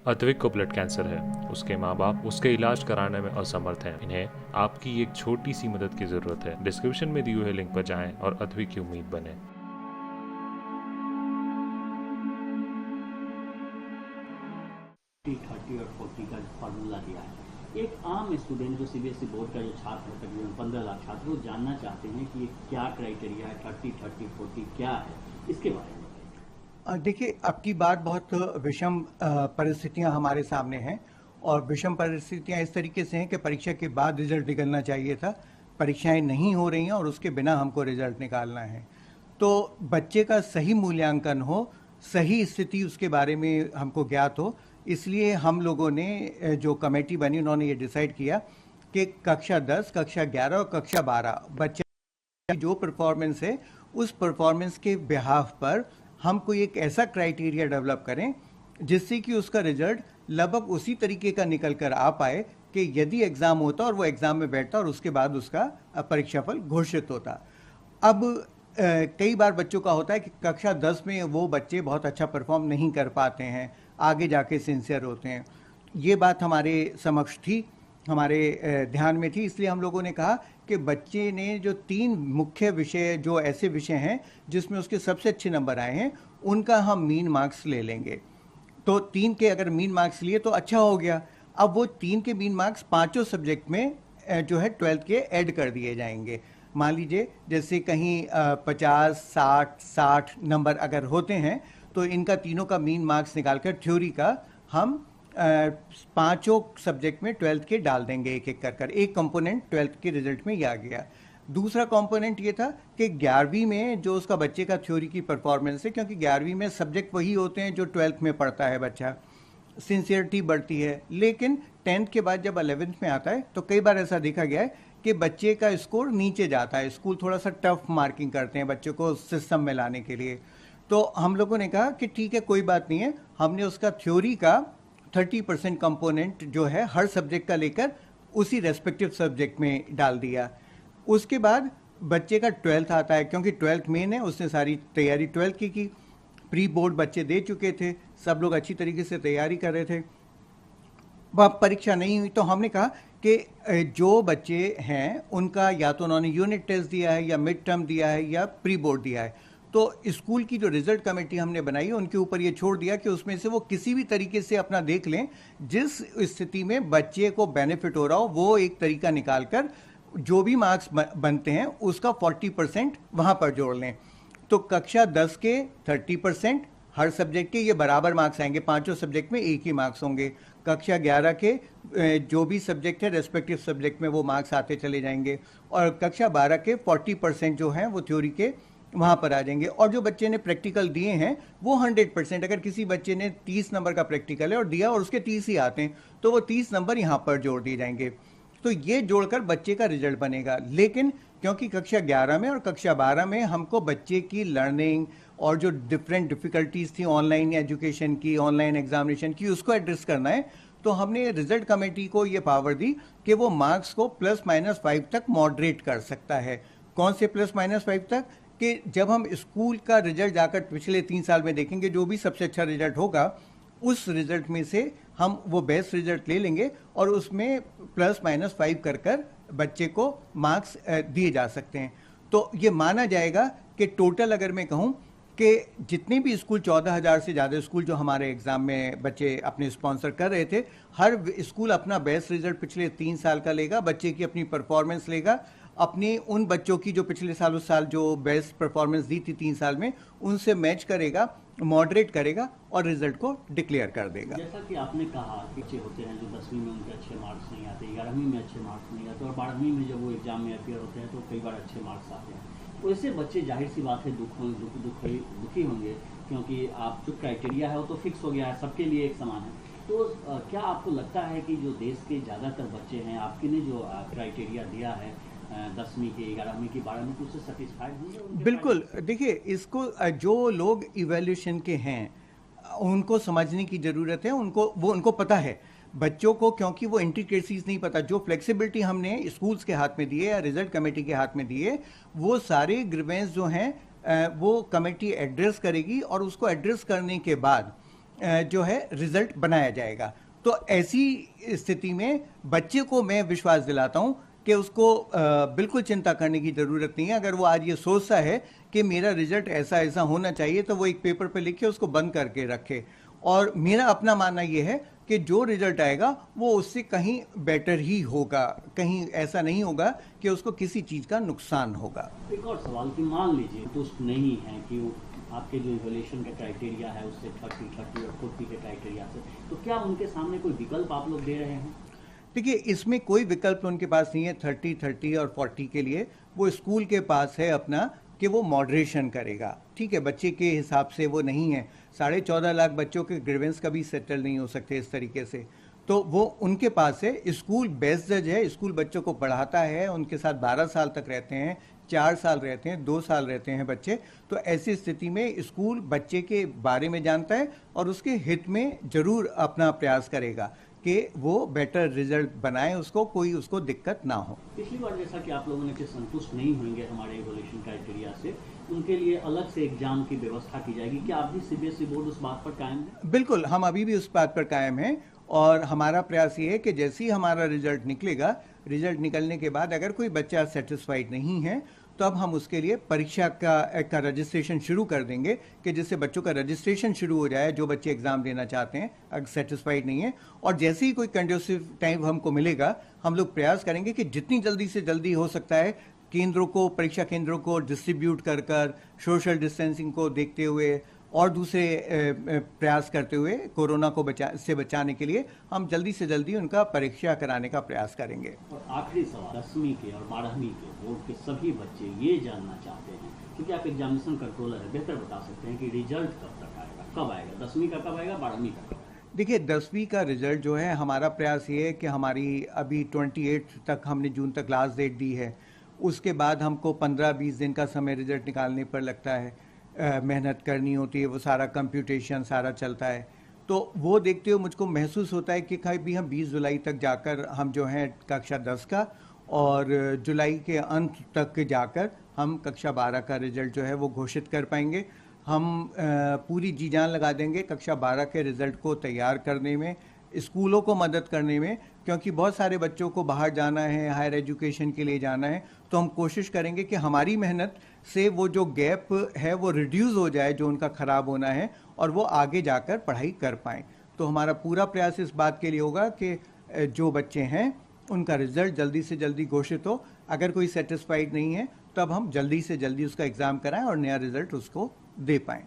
अद्विक को blood cancer है। उसके माँ बाप उसके इलाज कराने में असमर्थ हैं। इन्हें आपकी एक छोटी सी मदद की जरूरत है। डिस्क्रिप्शन में दिए हुए लिंक पर जाएं और अद्विक की उम्मीद बने। 30 और 40 का फार्मूला दिया है। एक आम स्टूडेंट जो सीबीएसई बोर्ड का जो छात्र है, तकरीबन 15 लाख छात्र, वो जानना चाहते हैं कि ये क्या क्राइटेरिया है, 30, 40 क्या है, इसके बारे में बताइए। देखिए, अब की बात बहुत विषम परिस्थितियां हमारे सामने हैं, और विषम परिस्थितियां इस तरीके से हैं कि परीक्षा के बाद रिजल्ट निकलना चाहिए था, परीक्षाएं नहीं हो रही हैं और उसके बिना हमको रिजल्ट निकालना है। तो बच्चे का सही मूल्यांकन हो, सही स्थिति उसके बारे में हमको ज्ञात हो, इसलिए हम लोगों ने जो कमेटी बनी उन्होंने ये डिसाइड किया कि कक्षा 10, कक्षा 11 और कक्षा 12 बच्चे की जो परफॉर्मेंस है, उस परफॉर्मेंस के बिहाफ पर हम कोई एक ऐसा क्राइटेरिया डेवलप करें जिससे कि उसका रिजल्ट लगभग उसी तरीके का निकल कर आ पाए कि यदि एग्ज़ाम होता और वो एग्ज़ाम में बैठता और उसके बाद उसका परीक्षाफल घोषित होता। अब कई बार बच्चों का होता है कि कक्षा 10 में वो बच्चे बहुत अच्छा परफॉर्म नहीं कर पाते हैं, आगे जाके सिंसियर होते हैं। ये बात हमारे समक्ष थी, हमारे ध्यान में थी, इसलिए हम लोगों ने कहा कि बच्चे ने जो 3 मुख्य विषय, जो ऐसे विषय हैं जिसमें उसके सबसे अच्छे नंबर आए हैं, उनका हम मीन मार्क्स ले लेंगे। तो 3 के अगर मीन मार्क्स लिए तो अच्छा हो गया। अब वो 3 के मीन मार्क्स पांचों सब्जेक्ट में जो है 12th के ऐड कर दिए जाएंगे। मान लीजिए जैसे कहीं 50, 60 नंबर अगर होते हैं तो इनका तीनों का मीन मार्क्स निकालकर थ्योरी का हम पांचों सब्जेक्ट में 12th के डाल देंगे, एक एक कर एक कंपोनेंट 12th के रिजल्ट में ये आ गया। दूसरा कंपोनेंट ये था कि 11वीं में जो उसका बच्चे का थ्योरी की परफॉर्मेंस है, क्योंकि 11वीं में सब्जेक्ट वही होते हैं जो 12th में पढ़ता है बच्चा, सिंसियरिटी बढ़ती है। लेकिन 10th के बाद जब 11th में आता है तो कई बार ऐसा देखा गया है कि बच्चे का स्कोर नीचे जाता है, स्कूल थोड़ा सा टफ मार्किंग करते हैं बच्चों को सिस्टम में लाने के लिए। तो हम लोगों ने कहा कि ठीक है, कोई बात नहीं है, हमने उसका थ्योरी का 30% कंपोनेंट जो है हर सब्जेक्ट का लेकर उसी रेस्पेक्टिव सब्जेक्ट में डाल दिया। उसके बाद बच्चे का 12th आता है, क्योंकि 12th मेन है, उसने सारी तैयारी 12th की प्री बोर्ड बच्चे दे चुके थे, सब लोग अच्छी तरीके से तैयारी कर रहे थे, वह परीक्षा नहीं हुई। तो हमने कहा कि जो बच्चे हैं उनका या तो उन्होंने यूनिट टेस्ट दिया है या मिड टर्म दिया है या प्री बोर्ड दिया है, तो स्कूल की जो रिजल्ट कमेटी हमने बनाई है उनके ऊपर ये छोड़ दिया कि उसमें से वो किसी भी तरीके से अपना देख लें, जिस स्थिति में बच्चे को बेनिफिट हो रहा हो वो एक तरीका निकाल कर जो भी मार्क्स बनते हैं उसका 40% वहाँ पर जोड़ लें। तो कक्षा 10 के 30% हर सब्जेक्ट के, ये बराबर मार्क्स आएंगे, पांचों सब्जेक्ट में एक ही मार्क्स होंगे। कक्षा 11 के जो भी सब्जेक्ट है रेस्पेक्टिव सब्जेक्ट में वो मार्क्स आते चले जाएंगे, और कक्षा 12 के 40% जो हैं वो थ्योरी के वहाँ पर आ जाएंगे। और जो बच्चे ने प्रैक्टिकल दिए हैं वो 100%, अगर किसी बच्चे ने 30 नंबर का प्रैक्टिकल है और दिया और उसके 30 ही आते हैं तो वो 30 नंबर यहाँ पर जोड़ दिए जाएंगे। तो ये जोड़कर बच्चे का रिजल्ट बनेगा। लेकिन क्योंकि कक्षा 11 में और कक्षा 12 में हमको बच्चे की लर्निंग और जो डिफरेंट डिफ़िकल्टीज़ थी ऑनलाइन एजुकेशन की, ऑनलाइन एग्जामिनेशन की, उसको एड्रेस करना है, तो हमने रिजल्ट कमेटी को ये पावर दी कि वो मार्क्स को +-5 तक मॉडरेट कर सकता है। कौन से +-5 तक? कि जब हम स्कूल का रिजल्ट जाकर पिछले 3 साल में देखेंगे, जो भी सबसे अच्छा रिजल्ट होगा उस रिजल्ट में से हम वो बेस्ट रिजल्ट ले लेंगे और उसमें +-5 कर कर बच्चे को मार्क्स दिए जा सकते हैं। तो ये माना जाएगा कि टोटल अगर मैं कहूँ कि जितने भी स्कूल, 14,000 से ज़्यादा स्कूल जो हमारे एग्ज़ाम में बच्चे अपने स्पॉन्सर कर रहे थे, हर स्कूल अपना बेस्ट रिजल्ट पिछले 3 साल का लेगा, बच्चे की अपनी परफॉर्मेंस लेगा, अपनी उन बच्चों की जो पिछले सालों साल जो बेस्ट परफॉर्मेंस दी थी 3 साल में, उनसे मैच करेगा, मॉडरेट करेगा और रिजल्ट को डिक्लेयर कर देगा। जैसा कि आपने कहा कि बच्चे होते हैं जो 10वीं में उनके अच्छे मार्क्स नहीं आते, 11वीं में अच्छे मार्क्स नहीं आते और 12वीं में जब वो एग्जाम में अपियर होते हैं तो कई बार अच्छे मार्क्स आते हैं। तो ऐसे बच्चे जाहिर सी बात है दुखी होंगे, क्योंकि आप जो क्राइटेरिया है वो तो फिक्स हो गया है, सबके लिए एक समान है। तो क्या आपको लगता है कि जो देश के ज़्यादातर बच्चे हैं, आपके ने जो क्राइटेरिया दिया है 10वीं के, 11वीं की, 12वीं की, उससे सेटिस्फाइड होंगे? बिल्कुल। देखिए, इसको जो लोग इवैल्यूएशन के हैं उनको समझने की ज़रूरत है, उनको पता है बच्चों को, क्योंकि वो इंट्रिकेसीज नहीं पता। जो फ्लेक्सिबिलिटी हमने स्कूल्स के हाथ में दी है या रिजल्ट कमेटी के हाथ में दी है, वो सारे ग्रीवेंस जो हैं वो कमेटी एड्रेस करेगी और उसको एड्रेस करने के बाद जो है रिजल्ट बनाया जाएगा। तो ऐसी स्थिति में बच्चे को मैं विश्वास दिलाता हूं कि उसको बिल्कुल चिंता करने की ज़रूरत नहीं है। अगर वो आज ये सोचता है कि मेरा रिजल्ट ऐसा ऐसा होना चाहिए, तो वो एक पेपर पे लिखे, उसको बंद करके रखे। और मेरा अपना मानना ये है कि जो रिजल्ट आएगा वो उससे कहीं बेटर ही होगा, कहीं ऐसा नहीं होगा कि उसको किसी चीज़ का नुकसान होगा। एक और सवाल कि मान लीजिए तुष्ट नहीं है कि वो आपके जो इवोल्यूशन का क्राइटेरिया है उससे 30 और 40 के क्राइटेरिया से, तो क्या उनके सामने कोई विकल्प आप लोग दे रहे हैं? देखिए, इसमें कोई विकल्प उनके पास नहीं है 30 और 40 के लिए। वो स्कूल के पास है अपना कि वो मॉडरेशन करेगा। ठीक है, बच्चे के हिसाब से वो नहीं है। 14.5 लाख बच्चों के ग्रीवेंस कभी सेटल नहीं हो सकते इस तरीके से, तो वो उनके पास है। स्कूल बेस्ट जज है, स्कूल बच्चों को पढ़ाता है, उनके साथ 12 साल तक रहते हैं, 4 साल रहते हैं, 2 साल रहते हैं बच्चे। तो ऐसी स्थिति में स्कूल बच्चे के बारे में जानता है और उसके हित में जरूर अपना प्रयास करेगा कि वो बेटर रिजल्ट बनाए, उसको कोई उसको दिक्कत ना हो। पिछली बार जैसा कि आप लोगों ने कि संतुष्ट नहीं होंगे हमारे इवोल्यूशन क्राइटेरिया से, उनके लिए अलग से एग्जाम की व्यवस्था की जाएगी। क्या आप भी सीबीएसई बोर्ड उस बात पर कायम है? बिल्कुल, हम अभी भी उस बात पर कायम हैं और हमारा प्रयास ये है कि जैसे ही हमारा रिजल्ट निकलेगा, रिजल्ट निकलने के बाद अगर कोई बच्चा सेटिस्फाइड नहीं है तो अब हम उसके लिए परीक्षा का रजिस्ट्रेशन शुरू कर देंगे कि जिससे बच्चों का रजिस्ट्रेशन शुरू हो जाए, जो बच्चे एग्ज़ाम देना चाहते हैं अगर सेटिस्फाइड नहीं है। और जैसे ही कोई कंड्यूसिव टाइम हमको मिलेगा, हम लोग प्रयास करेंगे कि जितनी जल्दी से जल्दी हो सकता है केंद्रों को, परीक्षा केंद्रों को डिस्ट्रीब्यूट कर सोशल डिस्टेंसिंग को देखते हुए और दूसरे प्रयास करते हुए कोरोना को बचाने के लिए हम जल्दी से जल्दी उनका परीक्षा कराने का प्रयास करेंगे। और आखिरी सवाल, 10वीं के और 12वीं के बोर्ड के सभी बच्चे ये जानना चाहते हैं, क्योंकि आप एग्जामिनेशन कंट्रोलर है, बेहतर बता सकते हैं कि रिजल्ट कब तक आएगा, कब आएगा, 10वीं का कब आएगा, 12वीं का कब आएगा? देखिए, 10वीं का रिजल्ट जो है, हमारा प्रयास ये है कि हमारी अभी 28 तक हमने जून तक लास्ट डेट दी है। उसके बाद हमको 15-20 दिन का समय रिजल्ट निकालने पर लगता है, मेहनत करनी होती है, वो सारा कंप्यूटेशन सारा चलता है। तो वो देखते हुए मुझको महसूस होता है कि कभी हम 20 जुलाई तक जाकर हम जो हैं कक्षा 10 का, और जुलाई के अंत तक जाकर हम कक्षा 12 का रिजल्ट जो है वो घोषित कर पाएंगे। हम पूरी जी जान लगा देंगे कक्षा 12 के रिज़ल्ट को तैयार करने में, स्कूलों को मदद करने में, क्योंकि बहुत सारे बच्चों को बाहर जाना है, हायर एजुकेशन के लिए जाना है। तो हम कोशिश करेंगे कि हमारी मेहनत से वो जो गैप है वो रिड्यूस हो जाए, जो उनका ख़राब होना है, और वो आगे जाकर पढ़ाई कर पाएँ। तो हमारा पूरा प्रयास इस बात के लिए होगा कि जो बच्चे हैं उनका रिज़ल्ट जल्दी से जल्दी घोषित हो। अगर कोई सेटिस्फाइड नहीं है तब हम जल्दी से जल्दी उसका एग्ज़ाम कराएं और नया रिज़ल्ट उसको दे पाएँ।